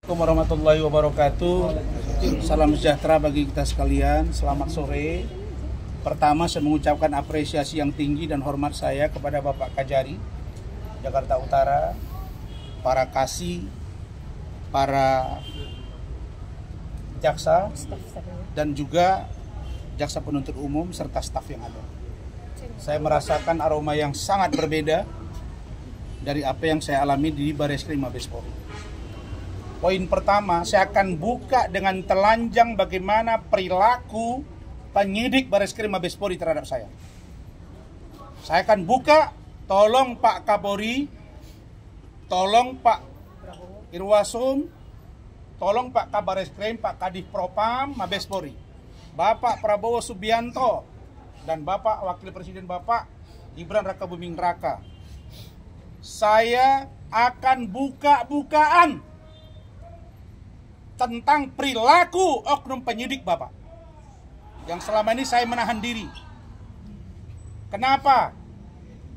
Assalamualaikum warahmatullahi wabarakatuh. Salam sejahtera bagi kita sekalian. Selamat sore. Pertama, saya mengucapkan apresiasi yang tinggi dan hormat saya kepada Bapak Kajari Jakarta Utara, para kasih, para jaksa, dan juga jaksa penuntut umum serta staf yang ada. Saya merasakan aroma yang sangat berbeda dari apa yang saya alami di Bareskrim Mabes Polri. Poin pertama, saya akan buka dengan telanjang bagaimana perilaku penyidik Bareskrim Mabes Polri terhadap saya. Saya akan buka, tolong Pak Kapolri, tolong Pak Irwasum, tolong Pak Kabareskrim, Pak Kadif Propam Mabes Polri, Bapak Prabowo Subianto, dan Bapak Wakil Presiden Bapak Gibran Rakabuming Raka. Saya akan buka-bukaan tentang perilaku oknum penyidik Bapak yang selama ini saya menahan diri. Kenapa?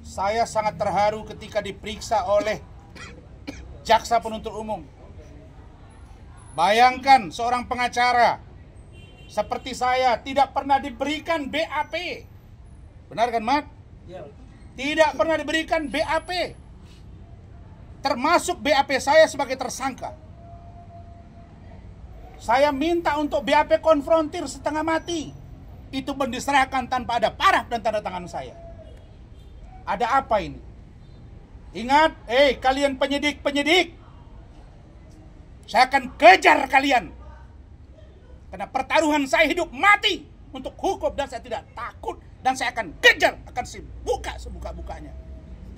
Saya sangat terharu ketika diperiksa oleh jaksa penuntut umum. Bayangkan seorang pengacara seperti saya tidak pernah diberikan BAP. Benar kan, Mat? Tidak pernah diberikan BAP. Termasuk BAP saya sebagai tersangka. Saya minta untuk BAP konfrontir setengah mati. Itu pun diserahkan tanpa ada paraf dan tanda tangan saya. Ada apa ini? Ingat, kalian penyidik. Saya akan kejar kalian. Karena pertaruhan saya hidup mati untuk hukum dan saya tidak takut. Dan saya akan kejar, akan saya buka sebuka-bukanya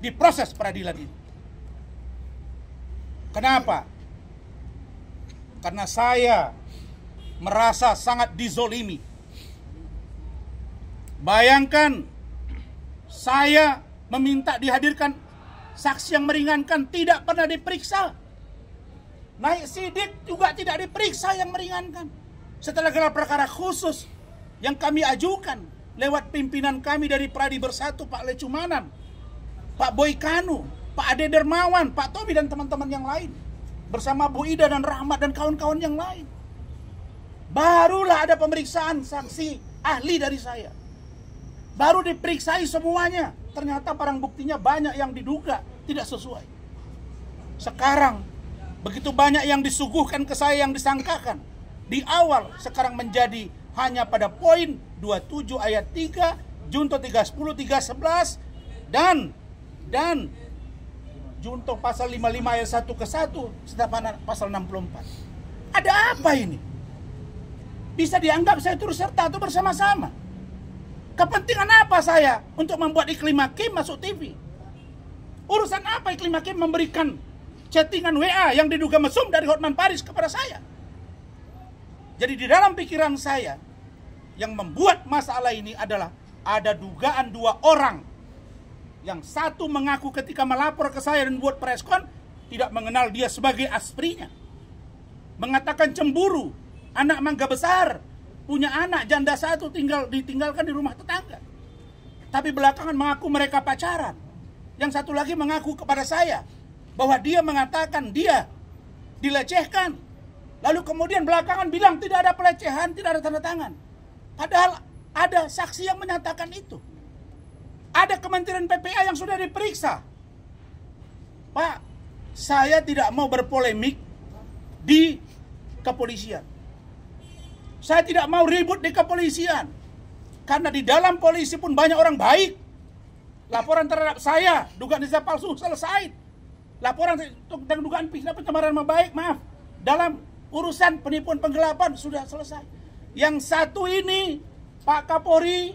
di proses peradilan ini. Kenapa? Karena saya merasa sangat dizolimi. Bayangkan, saya meminta dihadirkan saksi yang meringankan, tidak pernah diperiksa. Naik sidik juga tidak diperiksa yang meringankan. Setelah gelar perkara khusus yang kami ajukan lewat pimpinan kami dari Pradi Bersatu, Pak Lecumanan, Pak Boy Kanu, Pak Ade Dermawan, Pak Tobi dan teman-teman yang lain, bersama Bu Ida dan Rahmat dan kawan-kawan yang lain. Barulah ada pemeriksaan saksi ahli dari saya. Baru diperiksai semuanya. Ternyata barang buktinya banyak yang diduga tidak sesuai. Sekarang begitu banyak yang disuguhkan ke saya yang disangkakan. Di awal sekarang menjadi hanya pada poin 27 ayat 3, Junto 310, 311 dan Junto pasal 55 ayat 1 ke 1 serta pasal 64. Ada apa ini? Bisa dianggap saya turut serta atau bersama-sama? Kepentingan apa saya untuk membuat Iklim Hakim masuk TV? Urusan apa Iklim Hakim memberikan chattingan WA yang diduga mesum dari Hotman Paris kepada saya? Jadi di dalam pikiran saya, yang membuat masalah ini adalah ada dugaan dua orang. Yang satu mengaku ketika melapor ke saya dan buat preskon tidak mengenal dia sebagai asprinya. Mengatakan cemburu, anak mangga besar, punya anak janda satu ditinggalkan di rumah tetangga. Tapi belakangan mengaku mereka pacaran. Yang satu lagi mengaku kepada saya bahwa dia mengatakan dia dilecehkan. Lalu kemudian belakangan bilang tidak ada pelecehan, tidak ada tanda tangan. Padahal ada saksi yang menyatakan itu. Ada Kementerian PPA yang sudah diperiksa. Pak, saya tidak mau berpolemik di kepolisian. Saya tidak mau ribut di kepolisian. Karena di dalam polisi pun banyak orang baik. Laporan terhadap saya, dugaan ijazah palsu selesai. Laporan tentang dugaan pencemaran nama baik, maaf, dalam urusan penipuan penggelapan sudah selesai. Yang satu ini, Pak Kapolri,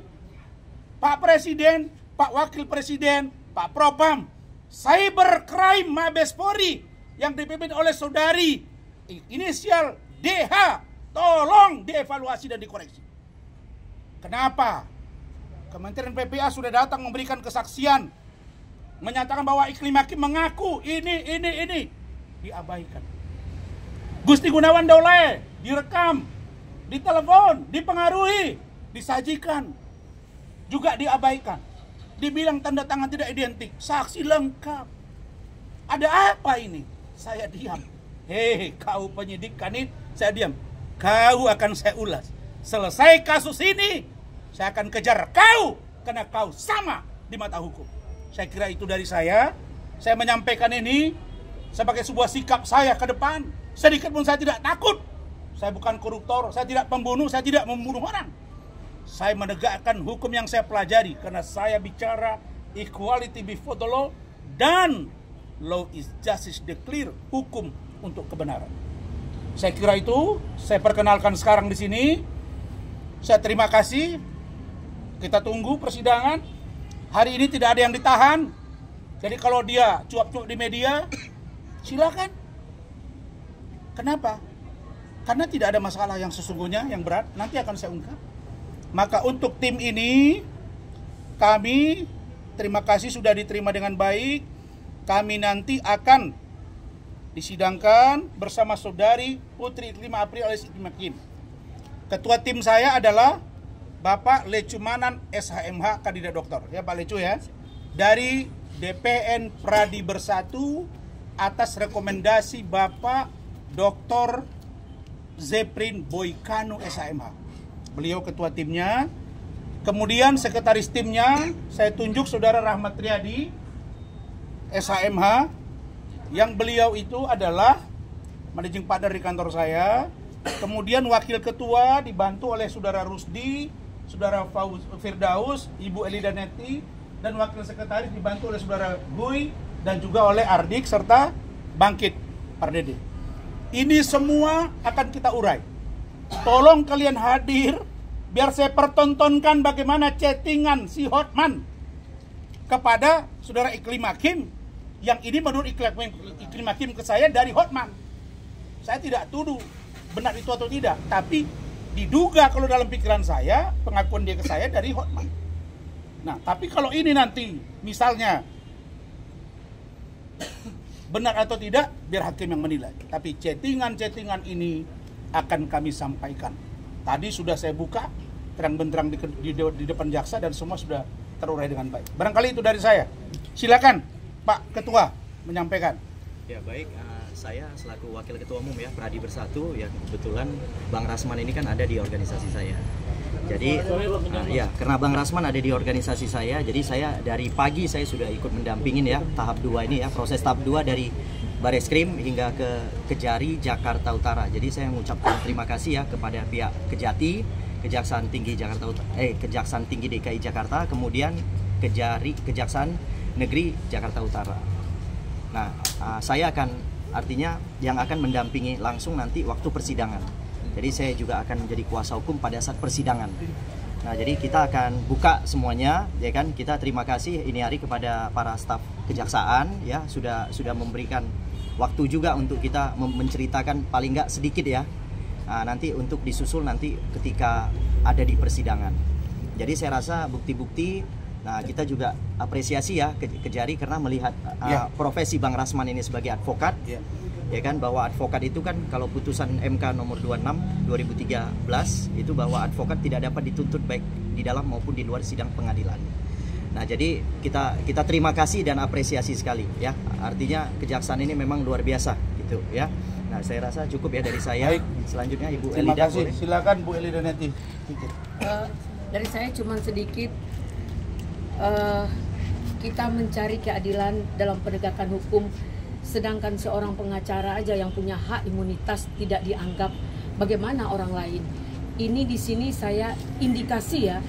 Pak Presiden, Pak Wakil Presiden, Pak Propam, Cybercrime Mabes Polri yang dipimpin oleh saudari inisial DH, tolong dievaluasi dan dikoreksi. Kenapa? Kementerian PPA sudah datang memberikan kesaksian, menyatakan bahwa Iklim Hakim mengaku ini diabaikan. Gusti Gunawan Daulay direkam, ditelepon, dipengaruhi, disajikan, juga diabaikan. Dibilang tanda tangan tidak identik, saksi lengkap. Ada apa ini? Saya diam. Hei, kau penyidik Kanit, saya diam. Kau akan saya ulas. Selesai kasus ini, saya akan kejar kau karena kau sama di mata hukum. Saya kira itu dari saya. Saya menyampaikan ini sebagai sebuah sikap saya ke depan. Sedikit pun saya tidak takut. Saya bukan koruptor, saya tidak pembunuh, saya tidak membunuh orang. Saya menegakkan hukum yang saya pelajari karena saya bicara equality before the law dan law is justice, declare hukum untuk kebenaran. Saya kira itu saya perkenalkan sekarang di sini. Saya terima kasih. Kita tunggu persidangan. Hari ini tidak ada yang ditahan. Jadi kalau dia cuap-cuap di media, silakan. Kenapa? Karena tidak ada masalah yang sesungguhnya yang berat. Nanti akan saya ungkap. Maka untuk tim ini, kami terima kasih sudah diterima dengan baik. Kami nanti akan disidangkan bersama saudari Putri 5 April alias Ibu Hakim. Ketua tim saya adalah Bapak Lecumanan SHMH kandidat doktor. Ya Pak Lecu ya. Dari DPN Pradi Bersatu atas rekomendasi Bapak Dr. Zeprin Boykano SHMH. Beliau ketua timnya. Kemudian sekretaris timnya saya tunjuk Saudara Rahmat Riyadi SHMH, yang beliau itu adalah managing partner di kantor saya. Kemudian wakil ketua dibantu oleh Saudara Rusdi, Saudara Firdaus, Ibu Elida Neti, dan wakil sekretaris dibantu oleh Saudara Gui dan juga oleh Ardik serta Bangkit Pardede. Ini semua akan kita urai. Tolong kalian hadir biar saya pertontonkan bagaimana chattingan si Hotman kepada Saudara Iklim Hakim, yang ini menurut Iklim Hakim ke saya dari Hotman. Saya tidak tuduh benar itu atau tidak, tapi diduga kalau dalam pikiran saya pengakuan dia ke saya dari Hotman. Nah, tapi kalau ini nanti misalnya benar atau tidak, biar hakim yang menilai. Tapi chattingan-chattingan ini akan kami sampaikan. Tadi sudah saya buka terang-benderang di depan jaksa dan semua sudah terurai dengan baik. Barangkali itu dari saya. Silakan Pak Ketua menyampaikan. Ya baik, saya selaku Wakil Ketua Umum ya Pradi Bersatu, ya kebetulan Bang Rasman ini kan ada di organisasi saya. Jadi ya karena Bang Rasman ada di organisasi saya, jadi saya dari pagi saya sudah ikut mendampingin ya tahap 2 ini ya, proses tahap 2 dari Bareskrim hingga ke Kejari Jakarta Utara. Jadi saya mengucapkan terima kasih ya kepada pihak Kejati, Kejaksaan Tinggi Jakarta Kejaksaan Tinggi DKI Jakarta, kemudian Kejaksaan Negeri Jakarta Utara. Nah, saya akan artinya yang akan mendampingi langsung nanti waktu persidangan. Jadi saya juga akan menjadi kuasa hukum pada saat persidangan. Nah, jadi kita akan buka semuanya, ya kan? Kita terima kasih ini hari kepada para staf kejaksaan ya sudah memberikan waktu juga untuk kita menceritakan paling nggak sedikit ya. Nah, nanti untuk disusul nanti ketika ada di persidangan. Jadi saya rasa bukti-bukti, nah kita juga apresiasi ya Kejari karena melihat profesi Bang Rasman ini sebagai advokat, ya kan, bahwa advokat itu kan kalau putusan MK nomor 26 2013 itu bahwa advokat tidak dapat dituntut baik di dalam maupun di luar sidang pengadilan. Nah, jadi kita terima kasih dan apresiasi sekali ya. Artinya kejaksaan ini memang luar biasa gitu ya. Nah, saya rasa cukup ya dari saya. Baik. Selanjutnya Ibu Terima Elida. Kasih. Silakan Bu Elida Neti. Dari saya cuma sedikit, kita mencari keadilan dalam penegakan hukum, sedangkan seorang pengacara aja yang punya hak imunitas tidak dianggap bagaimana orang lain. Ini di sini saya indikasi ya,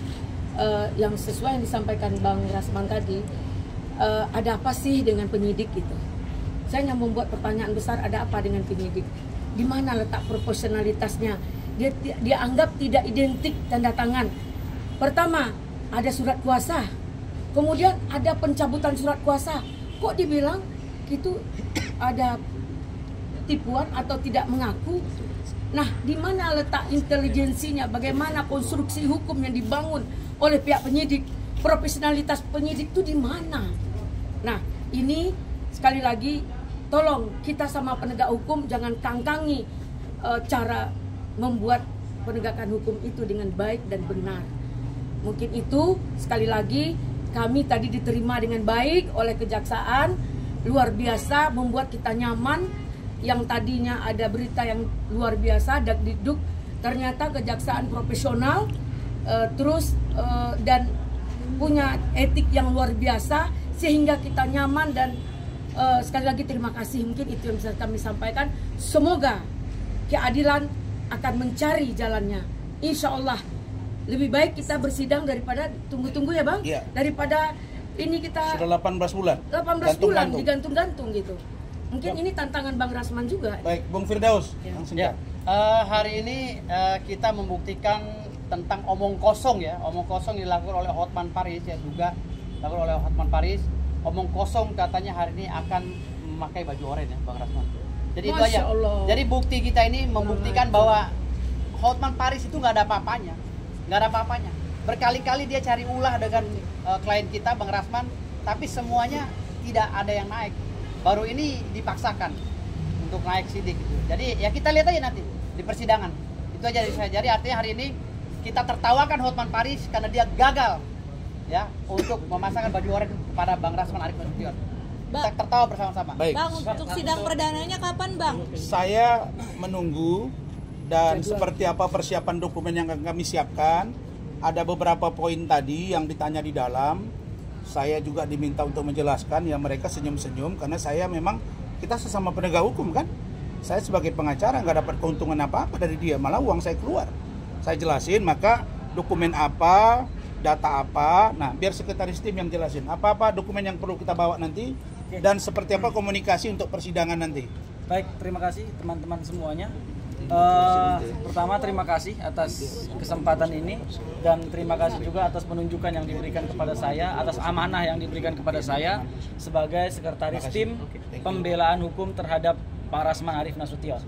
yang sesuai yang disampaikan Bang Rasman tadi, ada apa sih dengan penyidik itu? Saya hanya membuat pertanyaan besar, ada apa dengan penyidik? Di mana letak proporsionalitasnya? Dia anggap tidak identik tanda tangan. Pertama, ada surat kuasa. Kemudian ada pencabutan surat kuasa. Kok dibilang itu ada tipuan atau tidak mengaku? Nah, di mana letak intelijensinya? Bagaimana konstruksi hukum yang dibangun oleh pihak penyidik? Profesionalitas penyidik itu di mana? Nah, ini sekali lagi tolong kita sama penegak hukum jangan kangkangi cara membuat penegakan hukum itu dengan baik dan benar. Mungkin itu sekali lagi kami tadi diterima dengan baik oleh kejaksaan, luar biasa, membuat kita nyaman. yang tadinya ada berita yang luar biasa, dakdikduk, ternyata kejaksaan profesional, dan punya etik yang luar biasa sehingga kita nyaman. Dan sekali lagi terima kasih, mungkin itu yang bisa kami sampaikan. Semoga keadilan akan mencari jalannya, insya Allah. Lebih baik kita bersidang daripada tunggu-tunggu ya Bang, daripada ini kita sudah 18 bulan 18 bulan digantung-gantung gitu. Mungkin ini tantangan Bang Rasman juga. Baik, Bung Firdaus. Hari ini kita membuktikan tentang omong kosong ya, omong kosong dilakukan oleh Hotman Paris ya, juga dilakukan oleh Hotman Paris. Omong kosong katanya hari ini akan memakai baju oranye ya Bang Rasman. Jadi itu aja. Jadi bukti kita ini membuktikan bahwa Hotman Paris itu nggak ada apa-apanya, nggak ada apa-apanya. Berkali-kali dia cari ulah dengan klien kita Bang Rasman, tapi semuanya tidak ada yang naik. Baru ini dipaksakan untuk naik sidik gitu. Jadi ya kita lihat aja nanti di persidangan. Itu aja dari saya. Jadi artinya hari ini kita tertawakan Hotman Paris karena dia gagal ya untuk memasangkan baju oranye kepada Bang Rasman Arief Nasution. Kita tertawa bersama-sama. Baik. Bang, untuk sidang perdananya kapan Bang? Saya menunggu, dan seperti apa persiapan dokumen yang akan kami siapkan. Ada beberapa poin tadi yang ditanya di dalam. Saya juga diminta untuk menjelaskan, ya mereka senyum-senyum karena saya memang, kita sesama penegak hukum kan. Saya sebagai pengacara nggak dapat keuntungan apa-apa dari dia, malah uang saya keluar. Saya jelasin, maka dokumen apa, data apa, nah biar sekretaris tim yang jelasin apa-apa dokumen yang perlu kita bawa nanti, dan seperti apa komunikasi untuk persidangan nanti. Baik, terima kasih teman-teman semuanya. Pertama terima kasih atas kesempatan ini, dan terima kasih juga atas penunjukan yang diberikan kepada saya, atas amanah yang diberikan kepada saya sebagai sekretaris tim pembelaan hukum terhadap Pak Rasman Arief Nasution.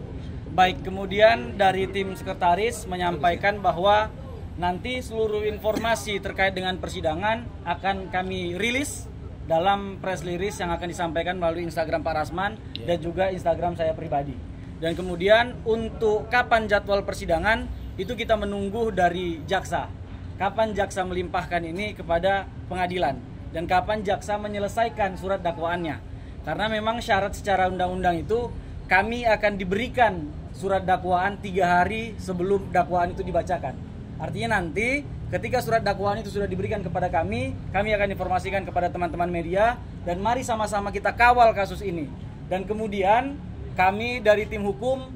Baik, kemudian dari tim sekretaris menyampaikan bahwa nanti seluruh informasi terkait dengan persidangan akan kami rilis dalam press release yang akan disampaikan melalui Instagram Pak Rasman dan juga Instagram saya pribadi. Dan kemudian untuk kapan jadwal persidangan itu kita menunggu dari jaksa. Kapan jaksa melimpahkan ini kepada pengadilan dan kapan jaksa menyelesaikan surat dakwaannya. Karena memang syarat secara undang-undang itu kami akan diberikan surat dakwaan 3 hari sebelum dakwaan itu dibacakan. Artinya nanti ketika surat dakwaan itu sudah diberikan kepada kami akan informasikan kepada teman-teman media, dan mari sama-sama kita kawal kasus ini. Dan kemudian kami dari tim hukum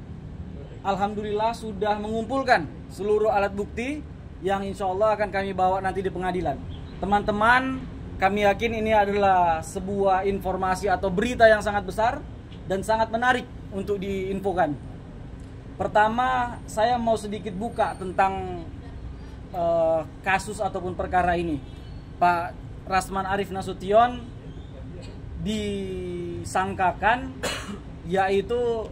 alhamdulillah sudah mengumpulkan seluruh alat bukti yang insya Allah akan kami bawa nanti di pengadilan. Teman-teman, kami yakin ini adalah sebuah informasi atau berita yang sangat besar dan sangat menarik untuk diinfokan. Pertama, saya mau sedikit buka tentang kasus ataupun perkara ini. Pak Rasman Arief Nasution disangkakan yaitu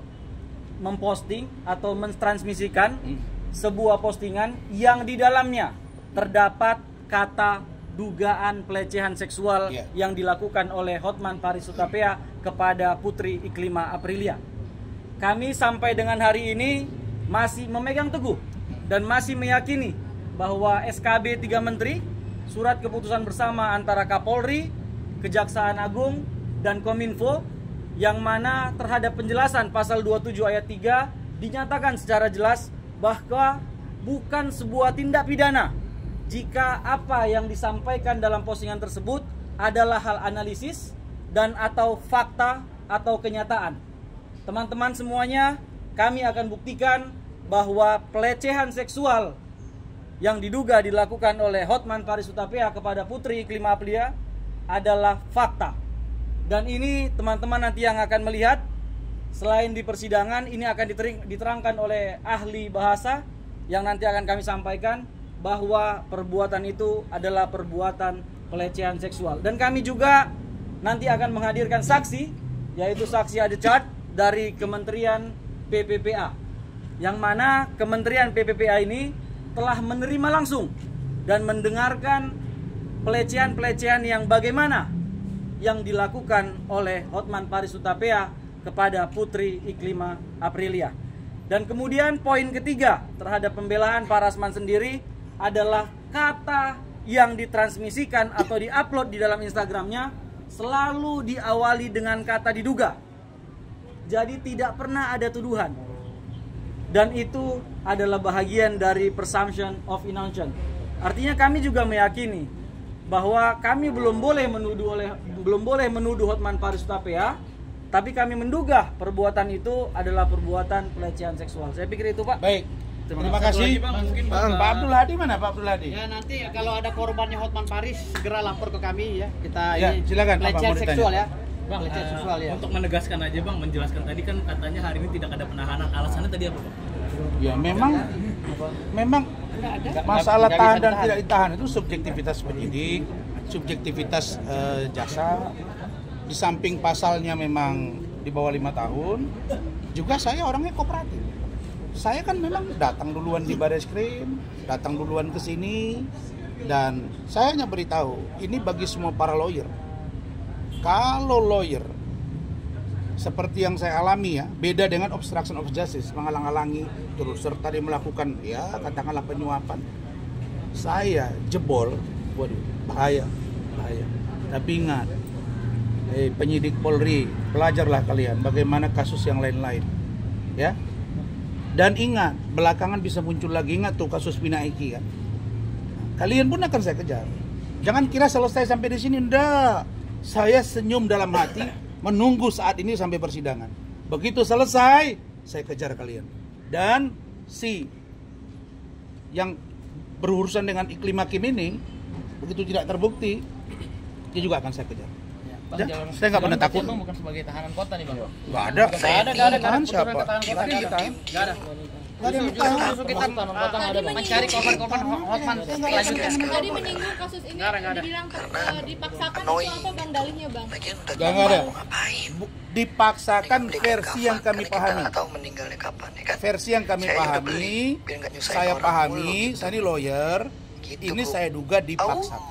memposting atau mentransmisikan sebuah postingan yang di dalamnya terdapat kata dugaan pelecehan seksual yang dilakukan oleh Hotman Paris Hutapea kepada Putri Iklimah Aprilia. Kami sampai dengan hari ini masih memegang teguh dan masih meyakini bahwa SKB 3 Menteri, surat keputusan bersama antara Kapolri, Kejaksaan Agung, dan Kominfo, yang mana terhadap penjelasan pasal 27 ayat 3 dinyatakan secara jelas bahwa bukan sebuah tindak pidana jika apa yang disampaikan dalam postingan tersebut adalah hal analisis dan atau fakta atau kenyataan. Teman-teman semuanya, kami akan buktikan bahwa pelecehan seksual yang diduga dilakukan oleh Hotman Paris Hutapea kepada Putri Iklimah Aprilia adalah fakta. Dan ini teman-teman nanti yang akan melihat, selain di persidangan, ini akan diterangkan oleh ahli bahasa yang nanti akan kami sampaikan bahwa perbuatan itu adalah perbuatan pelecehan seksual. Dan kami juga nanti akan menghadirkan saksi, yaitu saksi ada chart dari Kementerian PPPA, yang mana Kementerian PPPA ini telah menerima langsung dan mendengarkan pelecehan-pelecehan yang bagaimana yang dilakukan oleh Hotman Paris Hutapea kepada Putri Iklimah Aprilia. Dan kemudian poin ketiga terhadap pembelaan Pak Rasman sendiri adalah kata yang ditransmisikan atau diupload di dalam Instagramnya selalu diawali dengan kata diduga. Jadi tidak pernah ada tuduhan. Dan itu adalah bahagian dari presumption of innocence. Artinya kami juga meyakini bahwa kami belum boleh menuduh Hotman Paris Hutapea, tapi kami menduga perbuatan itu adalah perbuatan pelecehan seksual. Saya pikir itu, Pak. Baik. Terima kasih. Pak Abdul Hadi mana Pak Abdul Hadi? Ya nanti kalau ada korbannya Hotman Paris segera lapor ke kami ya. Kita Ya, ini silakan, apa pelecehan mau ditanya? seksual ya. Bang, Pelecehan seksual ya. untuk menegaskan aja Bang, menjelaskan tadi kan katanya hari ini tidak ada penahanan. Alasannya tadi apa Bang? Ya memang masalah Nggak tahan bisa dan ditahan. tidak ditahan itu subjektivitas penyidik, subjektivitas jaksa. Di samping pasalnya memang di bawah 5 tahun, juga saya orangnya kooperatif. Saya kan memang datang duluan di Bareskrim, datang duluan ke sini, dan saya hanya beritahu ini bagi semua para lawyer. Kalau lawyer seperti yang saya alami ya, beda dengan obstruction of justice, menghalang-halangi terus serta dia melakukan ya katakanlah penyuapan. Saya jebol, waduh, bahaya. Tapi ingat, penyidik Polri, belajarlah kalian bagaimana kasus yang lain-lain, ya. Dan ingat, belakangan bisa muncul lagi, ingat tuh kasus Pina Eki kan. Kalian pun akan saya kejar. Jangan kira selesai sampai di sini, enggak. Saya senyum dalam hati menunggu saat ini sampai persidangan. Begitu selesai, saya kejar kalian. Dan si yang berurusan dengan iklim hakim ini, begitu tidak terbukti, dia juga akan saya kejar. Bang, Ya, saya nggak pernah takut. Bang, bukan sebagai tahanan kota nih Bang. Nggak ada. Tahan siapa? Nggak ada. Enggak ada. Nggak ada yang ditahan. Justru kita Mencari korban-korban Hotman selanjutnya. Tadi menyinggung kasus ini Nggak ada. dibilang dipaksakan itu apa Bang dalihnya Bang? Nggak ada. Dipaksakan versi yang kami pahami. Versi yang kami pahami, saya pahami, saya ini lawyer, ini saya duga dipaksakan.